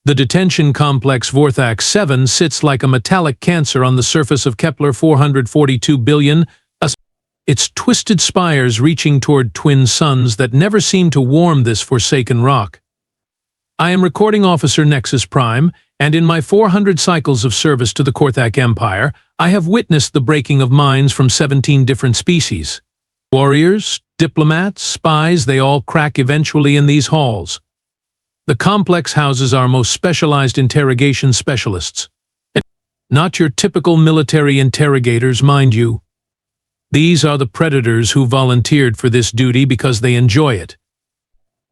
The detention complex Korthak 7 sits like a metallic cancer on the surface of Kepler 442 billion, its twisted spires reaching toward twin suns that never seem to warm this forsaken rock. I am recording Officer Nexus Prime, and in my 400 cycles of service to the Korthak Empire, I have witnessed the breaking of minds from 17 different species. Warriors, diplomats, spies, they all crack eventually in these halls. The complex houses our most specialized interrogation specialists. Not your typical military interrogators, mind you. These are the predators who volunteered for this duty because they enjoy it.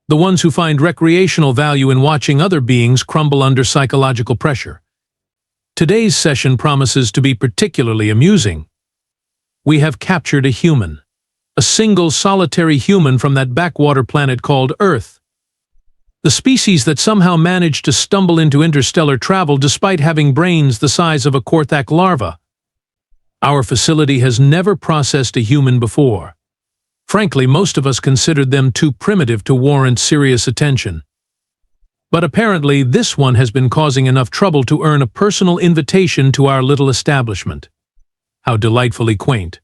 The ones who find recreational value in watching other beings crumble under psychological pressure. Today's session promises to be particularly amusing. We have captured a human. A single solitary human from that backwater planet called Earth. The species that somehow managed to stumble into interstellar travel despite having brains the size of a Korthak larva. Our facility has never processed a human before. Frankly, most of us considered them too primitive to warrant serious attention. But apparently, this one has been causing enough trouble to earn a personal invitation to our little establishment. How delightfully quaint.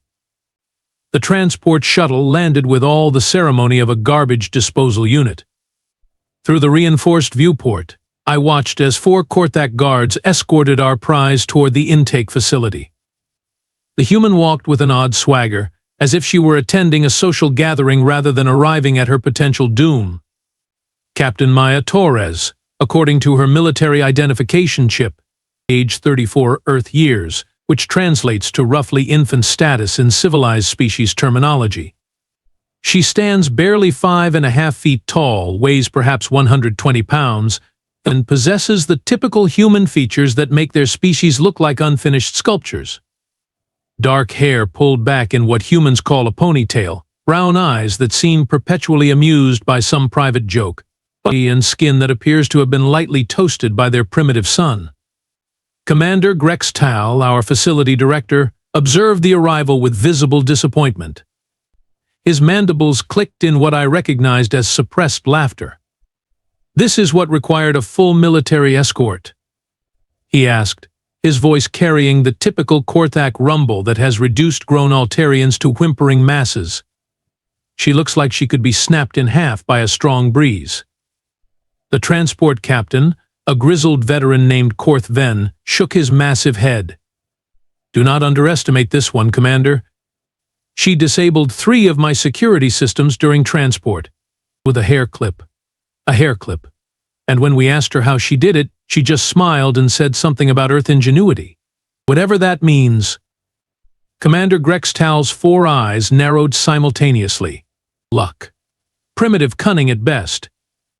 The transport shuttle landed with all the ceremony of a garbage disposal unit. Through the reinforced viewport, I watched as 4 Korthak guards escorted our prize toward the intake facility. The human walked with an odd swagger, as if she were attending a social gathering rather than arriving at her potential doom. Captain Maya Torres, according to her military identification chip, age 34 Earth years, which translates to roughly infant status in civilized species terminology. She stands barely 5.5 feet tall, weighs perhaps 120 pounds, and possesses the typical human features that make their species look like unfinished sculptures. Dark hair pulled back in what humans call a ponytail, brown eyes that seem perpetually amused by some private joke, and skin that appears to have been lightly toasted by their primitive sun. Commander Grex Tal, our facility director, observed the arrival with visible disappointment. His mandibles clicked in what I recognized as suppressed laughter. "This is what required a full military escort?" he asked, his voice carrying the typical Korthak rumble that has reduced grown Altarians to whimpering masses. She looks like she could be snapped in half by a strong breeze. The transport captain, a grizzled veteran named Korth Ven, shook his massive head. "Do not underestimate this one, Commander. She disabled 3 of my security systems during transport, with a hair clip. And when we asked her how she did it, she just smiled and said something about Earth ingenuity. Whatever that means." Commander Grex Tal's 4 eyes narrowed simultaneously. Luck. Primitive cunning at best.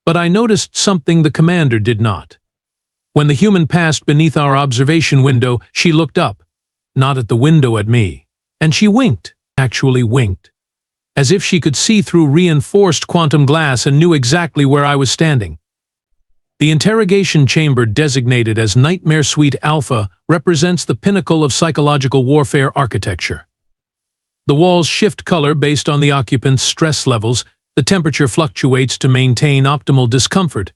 But I noticed something the commander did not. When the human passed beneath our observation window, she looked up, not at the window at me, and she winked, actually winked, as if she could see through reinforced quantum glass and knew exactly where I was standing. The interrogation chamber, designated as Nightmare Suite Alpha, represents the pinnacle of psychological warfare architecture. The walls shift color based on the occupant's stress levels, the temperature fluctuates to maintain optimal discomfort,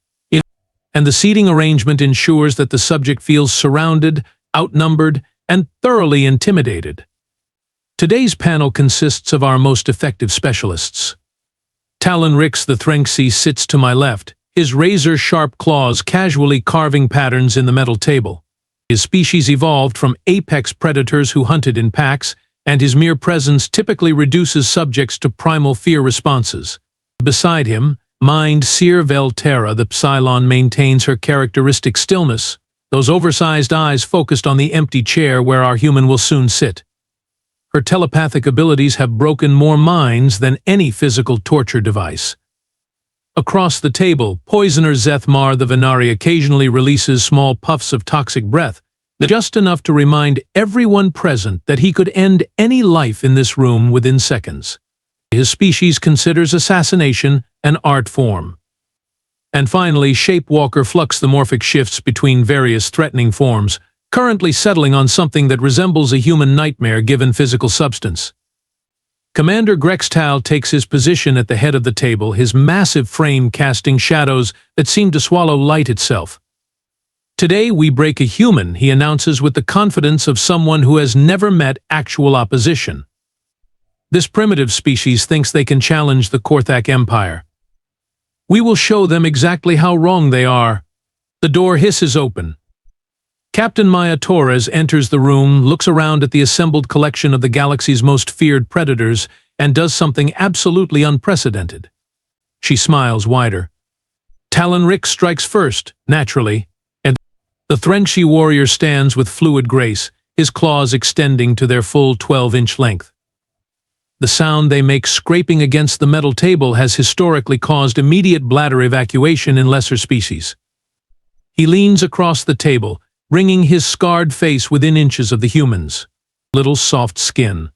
and the seating arrangement ensures that the subject feels surrounded, outnumbered, and thoroughly intimidated. Today's panel consists of our most effective specialists. Talon Rix the Threnxi sits to my left, his razor-sharp claws casually carving patterns in the metal table. His species evolved from apex predators who hunted in packs, and his mere presence typically reduces subjects to primal fear responses. Beside him, Mind Seer Velterra the Psilon maintains her characteristic stillness, those oversized eyes focused on the empty chair where our human will soon sit. Her telepathic abilities have broken more minds than any physical torture device. Across the table, Poisoner Zethmar the Venari occasionally releases small puffs of toxic breath, just enough to remind everyone present that he could end any life in this room within seconds. His species considers assassination an art form. And finally, Shapewalker Flux the Morphic shifts between various threatening forms, currently settling on something that resembles a human nightmare given physical substance. Commander Grex Tal takes his position at the head of the table, his massive frame casting shadows that seem to swallow light itself. Today we break a human, he announces with the confidence of someone who has never met actual opposition. This primitive species thinks they can challenge the Korthak Empire. We will show them exactly how wrong they are. The door hisses open. Captain Maya Torres enters the room, looks around at the assembled collection of the galaxy's most feared predators, and does something absolutely unprecedented. She smiles wider. Talon Rix strikes first, naturally, and the Threnxi warrior stands with fluid grace, his claws extending to their full 12-inch length. The sound they make scraping against the metal table has historically caused immediate bladder evacuation in lesser species. He leans across the table, bringing his scarred face within inches of the human's little soft skin.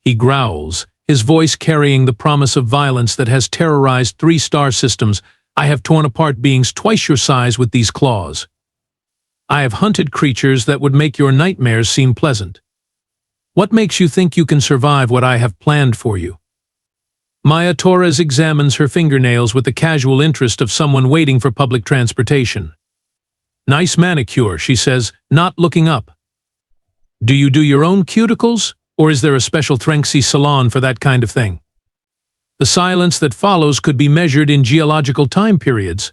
He growls, his voice carrying the promise of violence that has terrorized 3 star systems. I have torn apart beings twice your size with these claws. I have hunted creatures that would make your nightmares seem pleasant. What makes you think you can survive what I have planned for you? Maya Torres examines her fingernails with the casual interest of someone waiting for public transportation. Nice manicure, she says, not looking up. Do you do your own cuticles, or is there a special Threnxi salon for that kind of thing? The silence that follows could be measured in geological time periods.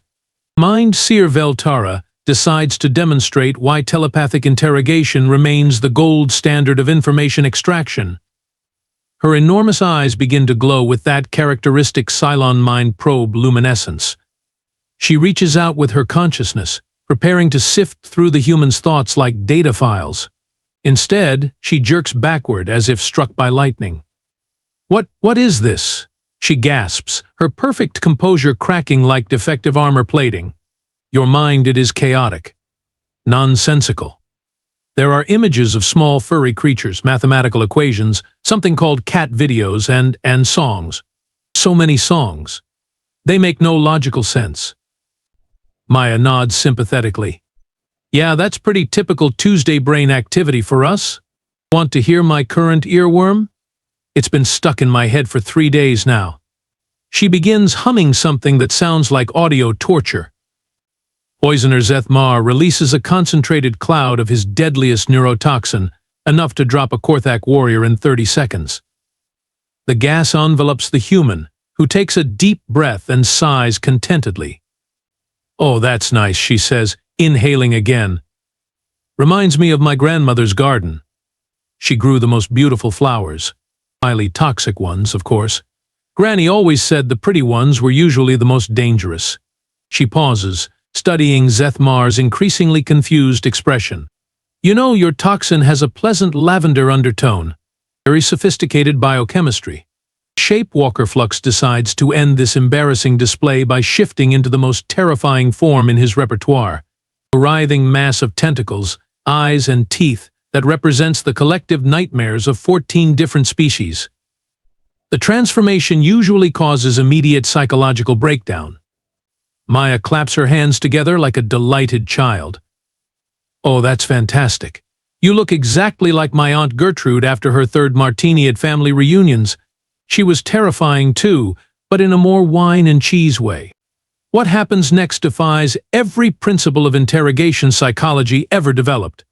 Mind Seer Veltara decides to demonstrate why telepathic interrogation remains the gold standard of information extraction. Her enormous eyes begin to glow with that characteristic Cylon mind probe luminescence. She reaches out with her consciousness, preparing to sift through the human's thoughts like data files. Instead, she jerks backward as if struck by lightning. What is this? She gasps, her perfect composure cracking like defective armor plating. Your mind, it is chaotic. Nonsensical. There are images of small furry creatures, mathematical equations, something called cat videos, and songs. So many songs. They make no logical sense. Maya nods sympathetically. Yeah, that's pretty typical Tuesday brain activity for us. Want to hear my current earworm? It's been stuck in my head for 3 days now. She begins humming something that sounds like audio torture. Poisoner Zethmar releases a concentrated cloud of his deadliest neurotoxin, enough to drop a Korthak warrior in 30 seconds. The gas envelops the human, who takes a deep breath and sighs contentedly. Oh, that's nice, she says, inhaling again. Reminds me of my grandmother's garden. She grew the most beautiful flowers. Highly toxic ones, of course. Granny always said the pretty ones were usually the most dangerous. She pauses, studying Zethmar's increasingly confused expression. You know, your toxin has a pleasant lavender undertone. Very sophisticated biochemistry. Shapewalker Flux decides to end this embarrassing display by shifting into the most terrifying form in his repertoire. A writhing mass of tentacles, eyes and teeth that represents the collective nightmares of 14 different species. The transformation usually causes immediate psychological breakdown. Maya claps her hands together like a delighted child. Oh, that's fantastic. You look exactly like my Aunt Gertrude after her 3rd martini at family reunions. She was terrifying too, but in a more wine and cheese way. What happens next defies every principle of interrogation psychology ever developed.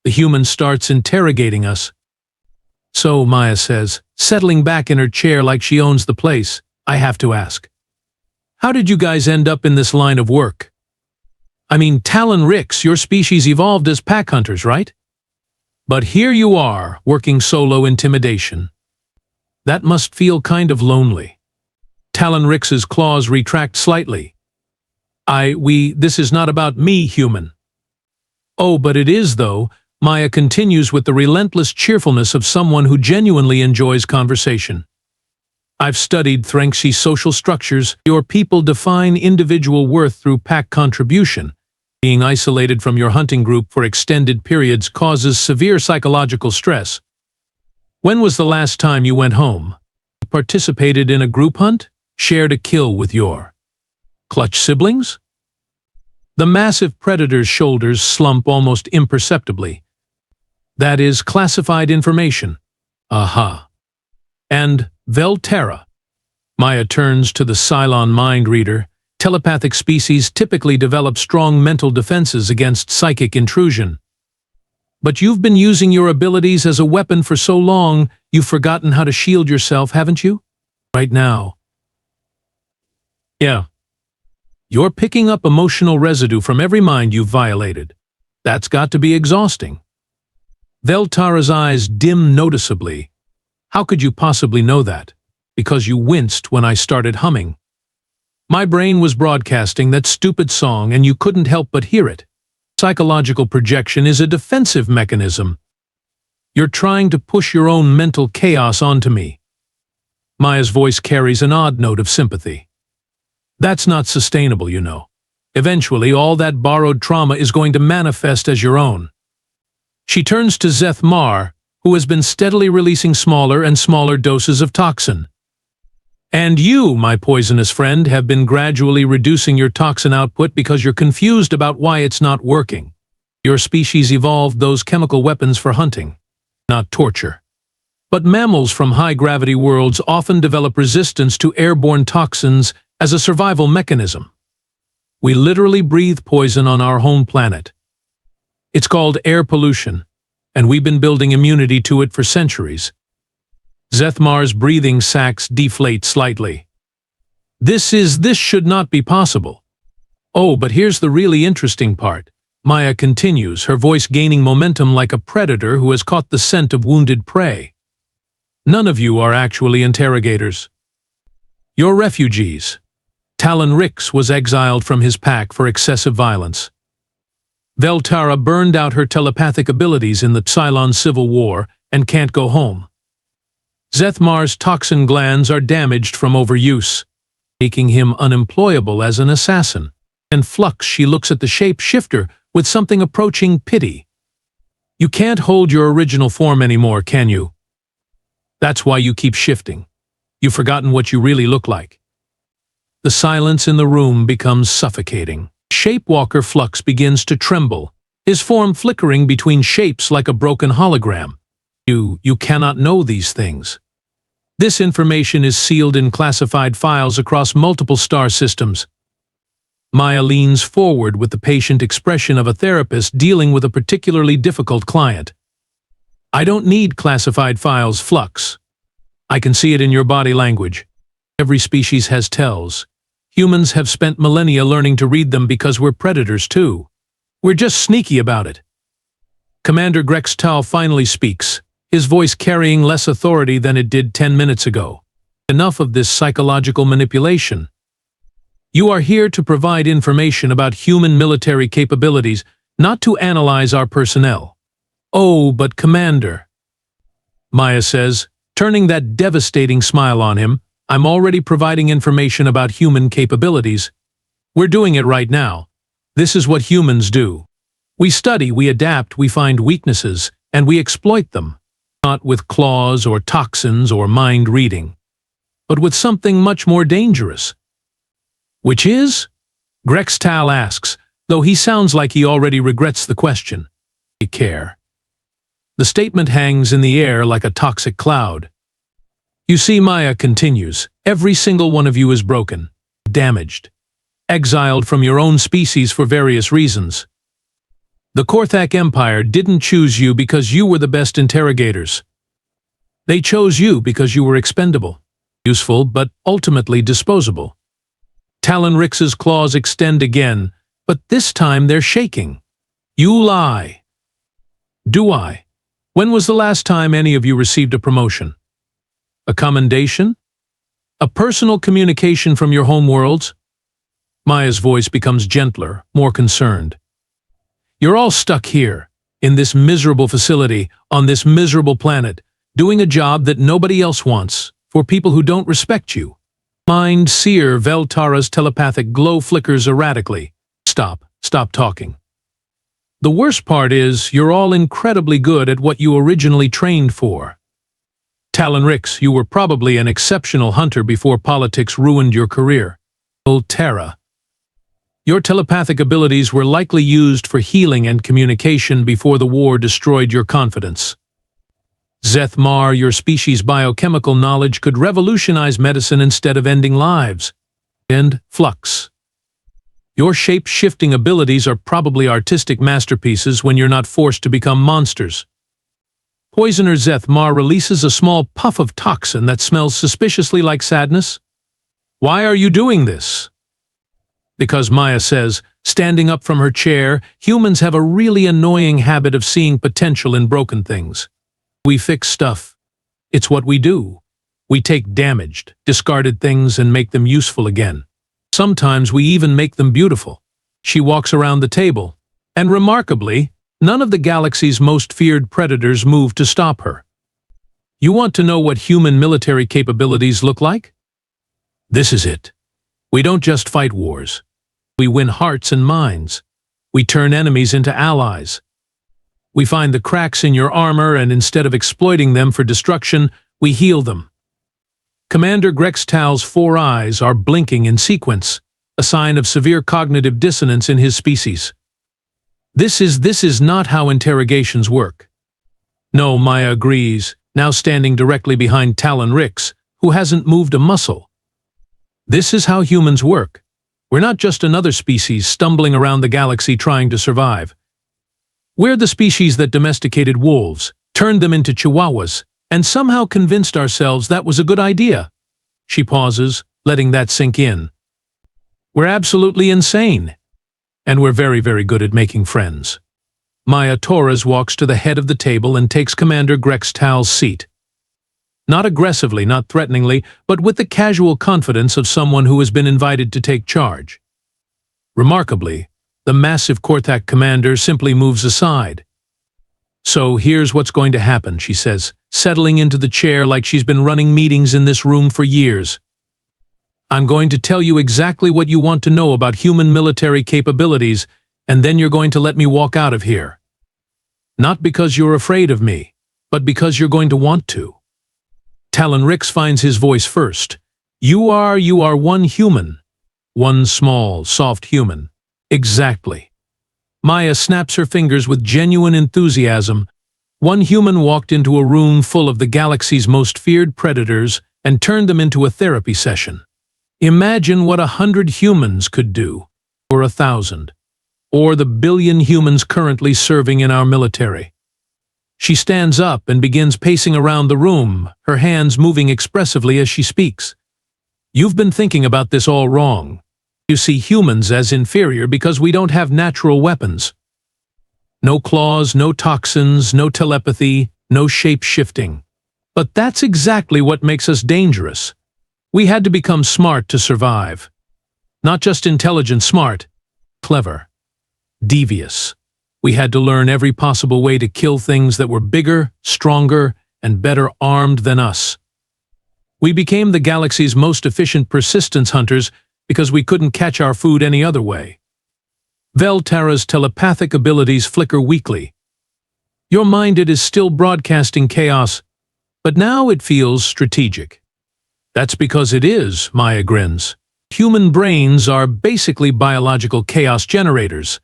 The human starts interrogating us. So, Maya says, settling back in her chair like she owns the place, I have to ask. How did you guys end up in this line of work? I mean, Talon Rix, your species evolved as pack hunters, right? But here you are, working solo intimidation. That must feel kind of lonely. Talon Rix's claws retract slightly. This is not about me, human. Oh, but it is, though. Maya continues with the relentless cheerfulness of someone who genuinely enjoys conversation. I've studied Threnxi social structures. Your people define individual worth through pack contribution. Being isolated from your hunting group for extended periods causes severe psychological stress. When was the last time you went home? Participated in a group hunt? Shared a kill with your clutch siblings? The massive predator's shoulders slump almost imperceptibly. That is classified information. Aha. And Veltara. Maya turns to the Cylon mind reader, Telepathic species typically develop strong mental defenses against psychic intrusion. But you've been using your abilities as a weapon for so long, you've forgotten how to shield yourself, haven't you? Right now. Yeah. You're picking up emotional residue from every mind you've violated. That's got to be exhausting. Veltara's eyes dim noticeably. How could you possibly know that? Because you winced when I started humming. My brain was broadcasting that stupid song and you couldn't help but hear it. Psychological projection is a defensive mechanism. You're trying to push your own mental chaos onto me. Maya's voice carries an odd note of sympathy. That's not sustainable, you know. Eventually, all that borrowed trauma is going to manifest as your own. She turns to Zethmar, who has been steadily releasing smaller and smaller doses of toxin. And you, my poisonous friend, have been gradually reducing your toxin output because you're confused about why it's not working. Your species evolved those chemical weapons for hunting, not torture. But mammals from high-gravity worlds often develop resistance to airborne toxins as a survival mechanism. We literally breathe poison on our home planet. It's called air pollution, and we've been building immunity to it for centuries. Zethmar's breathing sacs deflate slightly. This should not be possible. Oh, but here's the really interesting part. Maya continues, her voice gaining momentum like a predator who has caught the scent of wounded prey. None of you are actually interrogators. You're refugees. Talon Rix was exiled from his pack for excessive violence. Veltara burned out her telepathic abilities in the Cylon Civil War and can't go home. Zethmar's toxin glands are damaged from overuse, making him unemployable as an assassin. In flux, she looks at the shape-shifter with something approaching pity. You can't hold your original form anymore, can you? That's why you keep shifting. You've forgotten what you really look like. The silence in the room becomes suffocating. Shapewalker Flux begins to tremble, his form flickering between shapes like a broken hologram. You cannot know these things. This information is sealed in classified files across multiple star systems. Maya leans forward with the patient expression of a therapist dealing with a particularly difficult client. I don't need classified files, Flux. I can see it in your body language. Every species has tells. Humans have spent millennia learning to read them because we're predators too. We're just sneaky about it. Commander Grex Tal finally speaks, his voice carrying less authority than it did 10 minutes ago. Enough of this psychological manipulation. You are here to provide information about human military capabilities, not to analyze our personnel. Oh, but Commander, Maya says, turning that devastating smile on him, I'm already providing information about human capabilities. We're doing it right now. This is what humans do. We study, we adapt, we find weaknesses, and we exploit them. Not with claws or toxins or mind reading, but with something much more dangerous. Which is? Grex Tal asks, though he sounds like he already regrets the question. I care. The statement hangs in the air like a toxic cloud. You see, Maya continues, every single one of you is broken, damaged, exiled from your own species for various reasons. The Korthak Empire didn't choose you because you were the best interrogators. They chose you because you were expendable, useful, but ultimately disposable. Talon Rix's claws extend again, but this time they're shaking. You lie. Do I? When was the last time any of you received a promotion? A commendation? A personal communication from your home worlds? Maya's voice becomes gentler, more concerned. You're all stuck here, in this miserable facility, on this miserable planet, doing a job that nobody else wants, for people who don't respect you. Mind Seer Veltara's telepathic glow flickers erratically. Stop talking. The worst part is, you're all incredibly good at what you originally trained for. Talon Rix, you were probably an exceptional hunter before politics ruined your career. Terra. Your telepathic abilities were likely used for healing and communication before the war destroyed your confidence. Zethmar, your species' biochemical knowledge could revolutionize medicine instead of ending lives. And Flux. Your shape-shifting abilities are probably artistic masterpieces when you're not forced to become monsters. Poisoner Zethmar releases a small puff of toxin that smells suspiciously like sadness. Why are you doing this? Because Maya says, standing up from her chair, humans have a really annoying habit of seeing potential in broken things. We fix stuff. It's what we do. We take damaged, discarded things and make them useful again. Sometimes we even make them beautiful. She walks around the table, and remarkably, none of the galaxy's most feared predators move to stop her. You want to know what human military capabilities look like? This is it. We don't just fight wars. We win hearts and minds. We turn enemies into allies. We find the cracks in your armor and instead of exploiting them for destruction, we heal them. Commander Grextal's 4 eyes are blinking in sequence, a sign of severe cognitive dissonance in his species. This is not how interrogations work. No, Maya agrees, now standing directly behind Talon Rix, who hasn't moved a muscle. This is how humans work. We're not just another species stumbling around the galaxy trying to survive. We're the species that domesticated wolves, turned them into chihuahuas, and somehow convinced ourselves that was a good idea. She pauses, letting that sink in. We're absolutely insane. And we're very, very good at making friends. Maya Torres walks to the head of the table and takes Commander Grextal's seat. Not aggressively, not threateningly, but with the casual confidence of someone who has been invited to take charge. Remarkably, the massive Korthak commander simply moves aside. So here's what's going to happen, she says, settling into the chair like she's been running meetings in this room for years. I'm going to tell you exactly what you want to know about human military capabilities, and then you're going to let me walk out of here. Not because you're afraid of me, but because you're going to want to. Talon Rix finds his voice first. You are one human. One small, soft human. Exactly. Maya snaps her fingers with genuine enthusiasm. One human walked into a room full of the galaxy's most feared predators and turned them into a therapy session. Imagine what 100 humans could do, or 1,000, or the 1 billion humans currently serving in our military. She stands up and begins pacing around the room, her hands moving expressively as she speaks. You've been thinking about this all wrong. You see humans as inferior because we don't have natural weapons. No claws, no toxins, no telepathy, no shape-shifting. But that's exactly what makes us dangerous. We had to become smart to survive. Not just intelligent smart, clever, devious. We had to learn every possible way to kill things that were bigger, stronger, and better armed than us. We became the galaxy's most efficient persistence hunters because we couldn't catch our food any other way. Veltara's telepathic abilities flicker weakly. Your mind, it is still broadcasting chaos, but now it feels strategic. That's because it is, Maya grins. Human brains are basically biological chaos generators.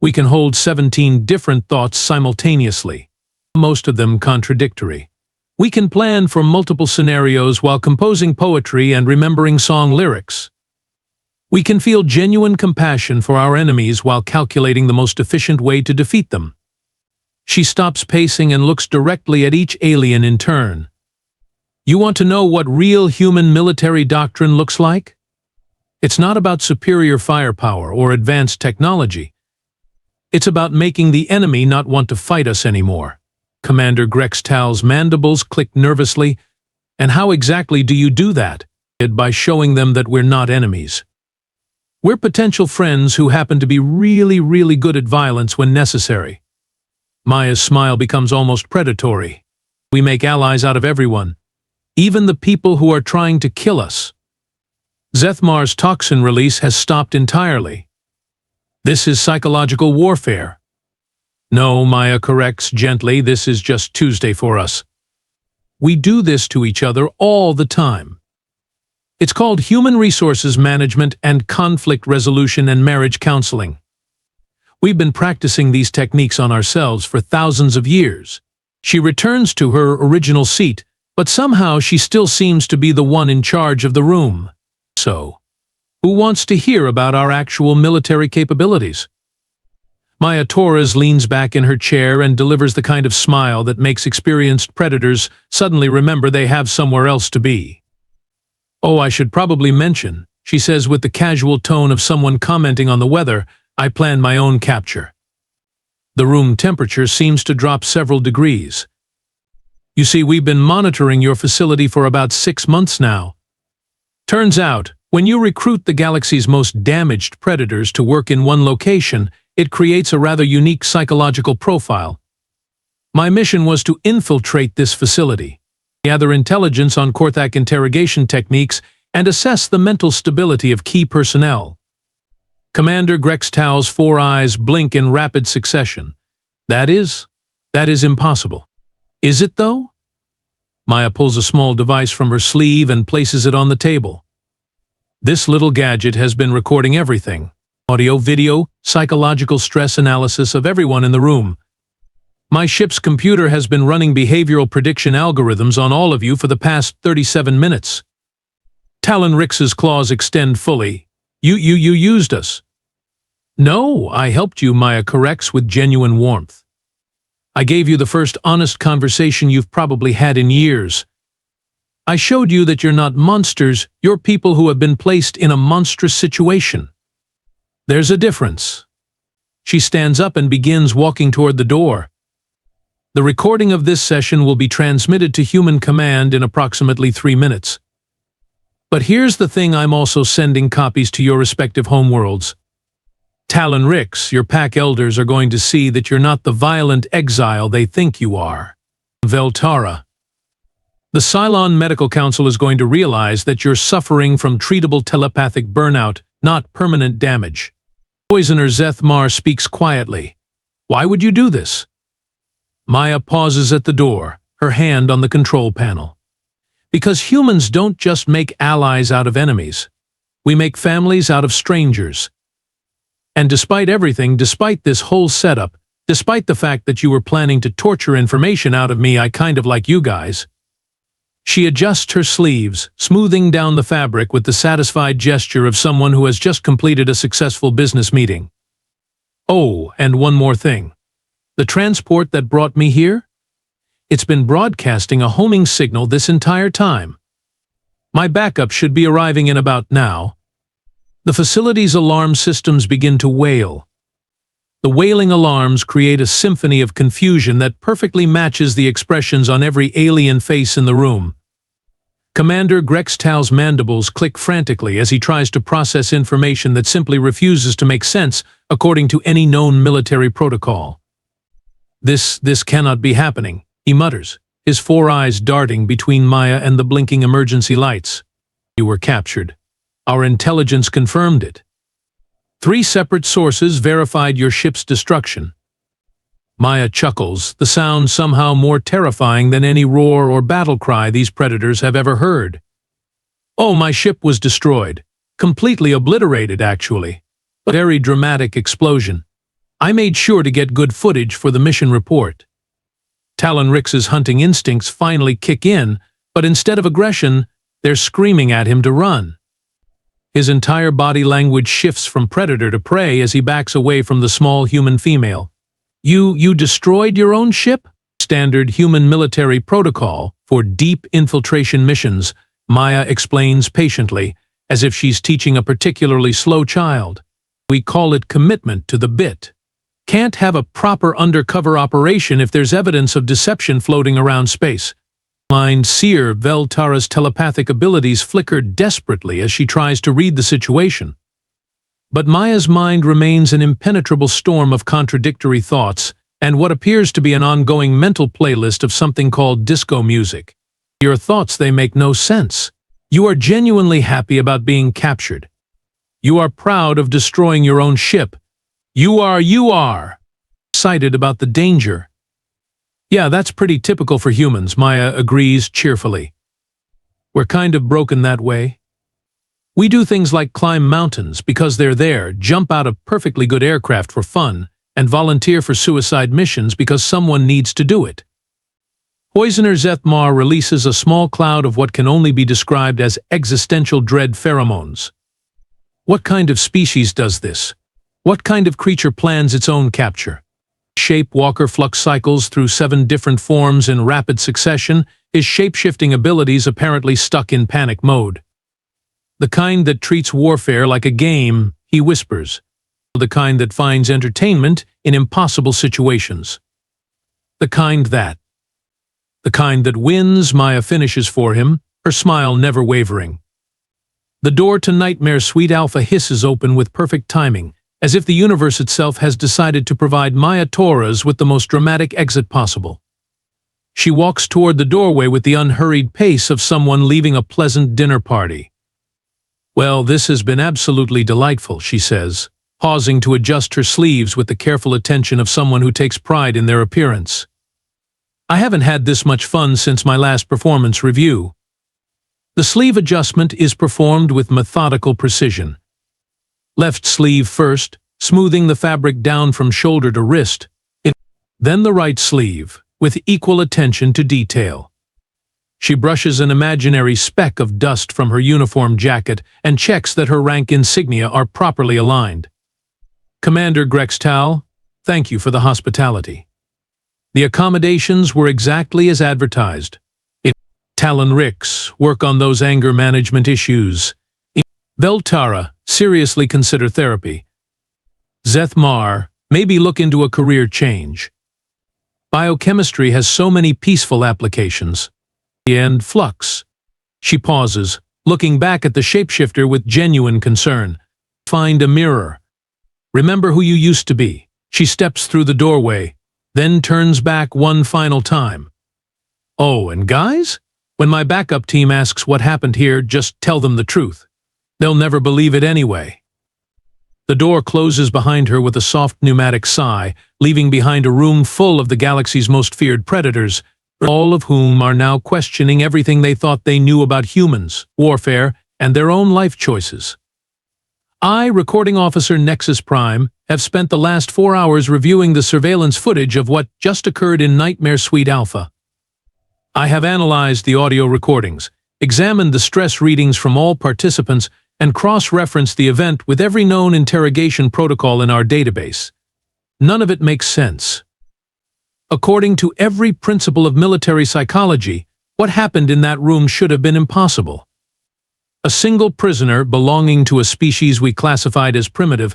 We can hold 17 different thoughts simultaneously, most of them contradictory. We can plan for multiple scenarios while composing poetry and remembering song lyrics. We can feel genuine compassion for our enemies while calculating the most efficient way to defeat them. She stops pacing and looks directly at each alien in turn. You want to know what real human military doctrine looks like? It's not about superior firepower or advanced technology. It's about making the enemy not want to fight us anymore. Commander Grextal's mandibles click nervously. And how exactly do you do that? By showing them that we're not enemies. We're potential friends who happen to be really, really good at violence when necessary. Maya's smile becomes almost predatory. We make allies out of everyone, even the people who are trying to kill us. Zethmar's toxin release has stopped entirely. This is psychological warfare. No, Maya corrects gently, this is just Tuesday for us. We do this to each other all the time. It's called human resources management and conflict resolution and marriage counseling. We've been practicing these techniques on ourselves for thousands of years. She returns to her original seat, but somehow she still seems to be the one in charge of the room. So, Who wants to hear about our actual military capabilities? Maya Torres leans back in her chair and delivers the kind of smile that makes experienced predators suddenly remember they have somewhere else to be. "Oh, I should probably mention," she says with the casual tone of someone commenting on the weather, "I plan my own capture." The room temperature seems to drop several degrees. "You see, we've been monitoring your facility for about 6 months now. Turns out, when you recruit the galaxy's most damaged predators to work in one location, it creates a rather unique psychological profile. My mission was to infiltrate this facility, gather intelligence on Korthak interrogation techniques, and assess the mental stability of key personnel." Commander Grextau's 4 eyes blink in rapid succession. That is impossible. Is it, though? Maya pulls a small device from her sleeve and places it on the table. This little gadget has been recording everything. Audio, video, psychological stress analysis of everyone in the room. My ship's computer has been running behavioral prediction algorithms on all of you for the past 37 minutes. Talon Rix's claws extend fully. You used us." "No, I helped you," Maya corrects with genuine warmth. "I gave you the first honest conversation you've probably had in years. I showed you that you're not monsters, you're people who have been placed in a monstrous situation. There's a difference." She stands up and begins walking toward the door. "The recording of this session will be transmitted to Human Command in approximately 3 minutes. But here's the thing, I'm also sending copies to your respective homeworlds. Talon Rix, your pack elders are going to see that you're not the violent exile they think you are. Veltara. The Cylon Medical Council is going to realize that you're suffering from treatable telepathic burnout, not permanent damage." Poisoner Zethmar speaks quietly. "Why would you do this?" Maya pauses at the door, her hand on the control panel. "Because humans don't just make allies out of enemies. We make families out of strangers. And despite everything, despite this whole setup, despite the fact that you were planning to torture information out of me, I kind of like you guys." She adjusts her sleeves, smoothing down the fabric with the satisfied gesture of someone who has just completed a successful business meeting. "Oh, and one more thing. The transport that brought me here? It's been broadcasting a homing signal this entire time. My backup should be arriving in about now." The facility's alarm systems begin to wail. The wailing alarms create a symphony of confusion that perfectly matches the expressions on every alien face in the room. Commander Grextau's mandibles click frantically as he tries to process information that simply refuses to make sense according to any known military protocol. This cannot be happening," he mutters, his 4 eyes darting between Maya and the blinking emergency lights. "You were captured. Our intelligence confirmed it. 3 separate sources verified your ship's destruction." Maya chuckles, the sound somehow more terrifying than any roar or battle cry these predators have ever heard. "Oh, my ship was destroyed. Completely obliterated, actually. A very dramatic explosion. I made sure to get good footage for the mission report." Talon Rix's hunting instincts finally kick in, but instead of aggression, they're screaming at him to run. His entire body language shifts from predator to prey as he backs away from the small human female. You destroyed your own ship?" Standard human military protocol for deep infiltration missions, Maya explains patiently, as if she's teaching a particularly slow child. "We call it commitment to the bit. Can't have a proper undercover operation if there's evidence of deception floating around space." Mind seer Veltara's telepathic abilities flicker desperately as she tries to read the situation. But Maya's mind remains an impenetrable storm of contradictory thoughts and what appears to be an ongoing mental playlist of something called disco music. Your thoughts, they make no sense. You are genuinely happy about being captured. You are proud of destroying your own ship. You are excited about the danger. "Yeah, that's pretty typical for humans," Maya agrees cheerfully. "We're kind of broken that way. We do things like climb mountains because they're there, jump out of perfectly good aircraft for fun, and volunteer for suicide missions because someone needs to do it." Poisoner Zethmar releases a small cloud of what can only be described as existential dread pheromones. What kind of species does this? What kind of creature plans its own capture? Shape Walker flux cycles through 7 different forms in rapid succession, his shape-shifting abilities apparently stuck in panic mode. The kind that treats warfare like a game, he whispers. The kind that finds entertainment in impossible situations. The kind that wins, Maya finishes for him, her smile never wavering. The door to Nightmare Suite Alpha hisses open with perfect timing, as if the universe itself has decided to provide Maya Torres with the most dramatic exit possible. She walks toward the doorway with the unhurried pace of someone leaving a pleasant dinner party. "Well, this has been absolutely delightful," she says, pausing to adjust her sleeves with the careful attention of someone who takes pride in their appearance. "I haven't had this much fun since my last performance review." The sleeve adjustment is performed with methodical precision. Left sleeve first, smoothing the fabric down from shoulder to wrist, then the right sleeve, with equal attention to detail. She brushes an imaginary speck of dust from her uniform jacket and checks that her rank insignia are properly aligned. "Commander Grextal, thank you for the hospitality. The accommodations were exactly as advertised. Talon Rix, work on those anger management issues. Veltara, seriously consider therapy. Zethmar, maybe look into a career change. Biochemistry has so many peaceful applications." And Flux. She pauses, looking back at the shapeshifter with genuine concern. "Find a mirror. Remember who you used to be." She steps through the doorway, then turns back one final time. "Oh, and guys? When my backup team asks what happened here, just tell them the truth. They'll never believe it anyway." The door closes behind her with a soft pneumatic sigh, leaving behind a room full of the galaxy's most feared predators, all of whom are now questioning everything they thought they knew about humans, warfare, and their own life choices. I, Recording Officer Nexus Prime, have spent the last 4 hours reviewing the surveillance footage of what just occurred in Nightmare Suite Alpha. I have analyzed the audio recordings, examined the stress readings from all participants, and cross-referenced the event with every known interrogation protocol in our database. None of it makes sense. According to every principle of military psychology, what happened in that room should have been impossible. A single prisoner belonging to a species we classified as primitive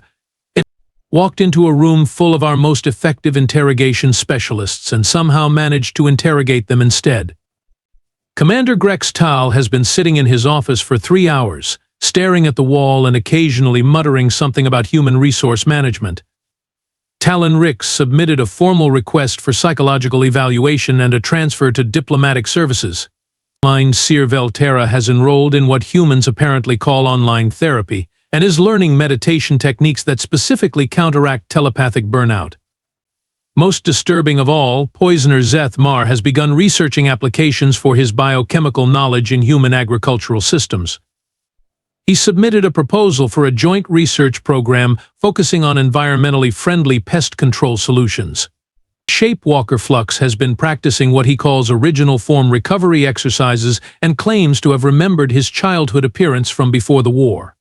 walked into a room full of our most effective interrogation specialists and somehow managed to interrogate them instead. Commander Grextal has been sitting in his office for 3 hours, staring at the wall and occasionally muttering something about human resource management. Talon Rix submitted a formal request for psychological evaluation and a transfer to diplomatic services. Seer Veltara has enrolled in what humans apparently call online therapy, and is learning meditation techniques that specifically counteract telepathic burnout. Most disturbing of all, Poisoner Zethmar has begun researching applications for his biochemical knowledge in human agricultural systems. He submitted a proposal for a joint research program focusing on environmentally friendly pest control solutions. Shape Walker Flux has been practicing what he calls original form recovery exercises and claims to have remembered his childhood appearance from before the war.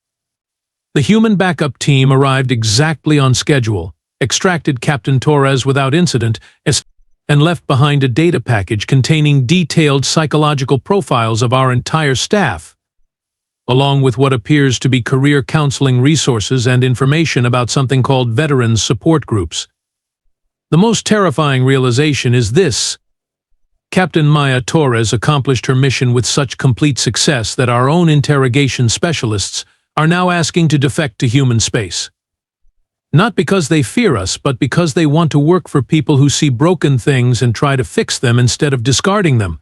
The human backup team arrived exactly on schedule, extracted Captain Torres without incident, and left behind a data package containing detailed psychological profiles of our entire staff, along with what appears to be career counseling resources and information about something called veterans support groups. The most terrifying realization is this: Captain Maya Torres accomplished her mission with such complete success that our own interrogation specialists are now asking to defect to human space. Not because they fear us, but because they want to work for people who see broken things and try to fix them instead of discarding them.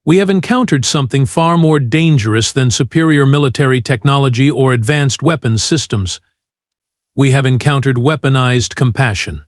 We have encountered something far more dangerous than superior military technology or advanced weapons systems. We have encountered weaponized compassion.